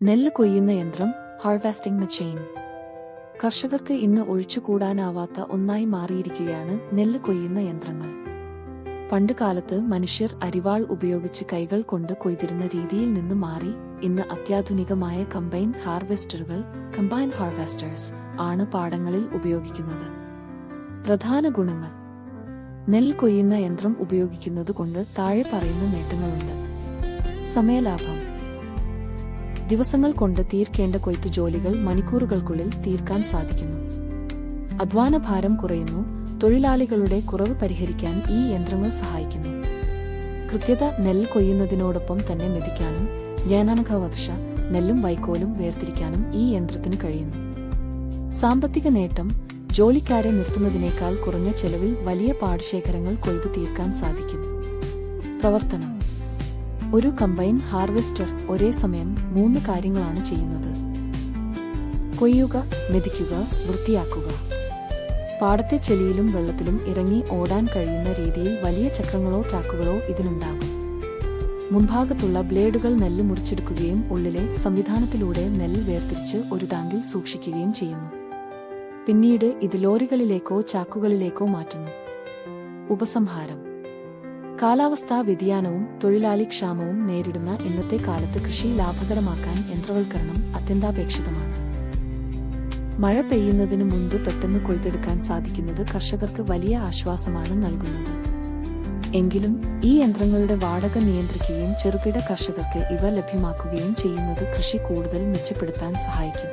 നെല്ല് കൊയ്യുന്ന യന്ത്രം harvesting machine. കർഷകർക്ക് ഇന്ന് ഒഴിച്ചുകൂടാനാവാത്ത ഒന്നായി മാറിയിരിക്കുകയാണ് നെല്ല് കൊയ്യുന്ന യന്ത്രങ്ങൾ. പണ്ട് കാലത്ത് മനുഷ്യർ അരിവാൾ ഉപയോഗിച്ച് കൈകൾ കൊണ്ട് കൊയ്തിരുന്ന രീതിയിൽ നിന്ന് മാറി ഇന്ന് അത്യാധുനികമായ കമ്പൈൻ ഹാർവെസ്റ്റേഴ്സ് ആണ് പാടങ്ങളിൽ ഉപയോഗിക്കുന്നത്. പ്രധാന ഗുണങ്ങൾ: നെല്ല് കൊയ്യുന്ന യന്ത്രം ഉപയോഗിക്കുന്നത് കൊണ്ട് താഴെ പറയുന്ന നേട്ടങ്ങളുണ്ട്. സമയലാഭം: ദിവസങ്ങൾ കൊണ്ട് തീർക്കേണ്ട കൊയ്ത്തു ജോലികൾ മണിക്കൂറുകൾക്കുള്ളിൽ തീർക്കാൻ സാധിക്കുന്നു. അധ്വാനഭാരം കുറയുന്നു. തൊഴിലാളികളുടെ കുറവ് പരിഹരിക്കാൻ ഈ യന്ത്രങ്ങൾ സഹായിക്കുന്നു. കൃത്യത: നെല്ല് കൊയ്യുന്നതിനോടൊപ്പം തന്നെ മെതിക്കാനും നെല്ലും വൈക്കോലും വേർതിരിക്കാനും ഈ യന്ത്രത്തിന് കഴിയുന്നു. സാമ്പത്തിക നേട്ടം: ജോലിക്കാരെ നിർത്തുന്നതിനേക്കാൾ കുറഞ്ഞ ചെലവിൽ വലിയ പാടശേഖരങ്ങൾ കൊയ്തു തീർക്കാൻ സാധിക്കും. പ്രവർത്തനം: ഒരു കമ്പൈൻ ഹാർവെസ്റ്റർ ഒരേ സമയം 3 കാര്യങ്ങളാണ് ചെയ്യുന്നത്: കൊയ്യുക, മെതിക്കുക, വൃത്തിയാക്കുക. പാടത്തെ ചെളിയിലും വെള്ളത്തിലും ഇറങ്ങി ഓടാൻ കഴിയുന്ന രീതിയിൽ വലിയ ചക്രങ്ങളോ ട്രാക്കുകളോ ഇതിനുണ്ടാകും. മുൻഭാഗത്തുള്ള ബ്ലേഡുകൾ നെല്ല് മുറിച്ചെടുക്കുകയും ഉള്ളിലെ സംവിധാനത്തിലൂടെ നെല്ല് വേർതിരിച്ച് ഒരു ടാങ്കിൽ സൂക്ഷിക്കുകയും ചെയ്യുന്നു. പിന്നീട് ഇത് ലോറികളിലേക്കോ ചാക്കുകളിലേക്കോ മാറ്റുന്നു. ഉപസംഹാരം: കാലാവസ്ഥാ വ്യതിയാനവും തൊഴിലാളി ക്ഷാമവും നേരിടുന്ന ഇന്നത്തെ കാലത്ത് കൃഷി ലാഭകരമാക്കാൻ യന്ത്രവൽക്കരണം അത്യന്താപേക്ഷിതമാണ്. മഴ പെയ്യുന്നതിന് മുൻപ് പെട്ടെന്ന് കൊയ്തെടുക്കാൻ സാധിക്കുന്നത് കർഷകർക്ക് വലിയ ആശ്വാസമാണ് നൽകുന്നത്. എങ്കിലും ഈ യന്ത്രങ്ങളുടെ വാടക നിയന്ത്രിക്കുകയും ചെറുകിട കർഷകർക്ക് ഇവ ലഭ്യമാക്കുകയും ചെയ്യുന്നത് കൃഷി കൂടുതൽ മെച്ചപ്പെടുത്താൻ സഹായിക്കും.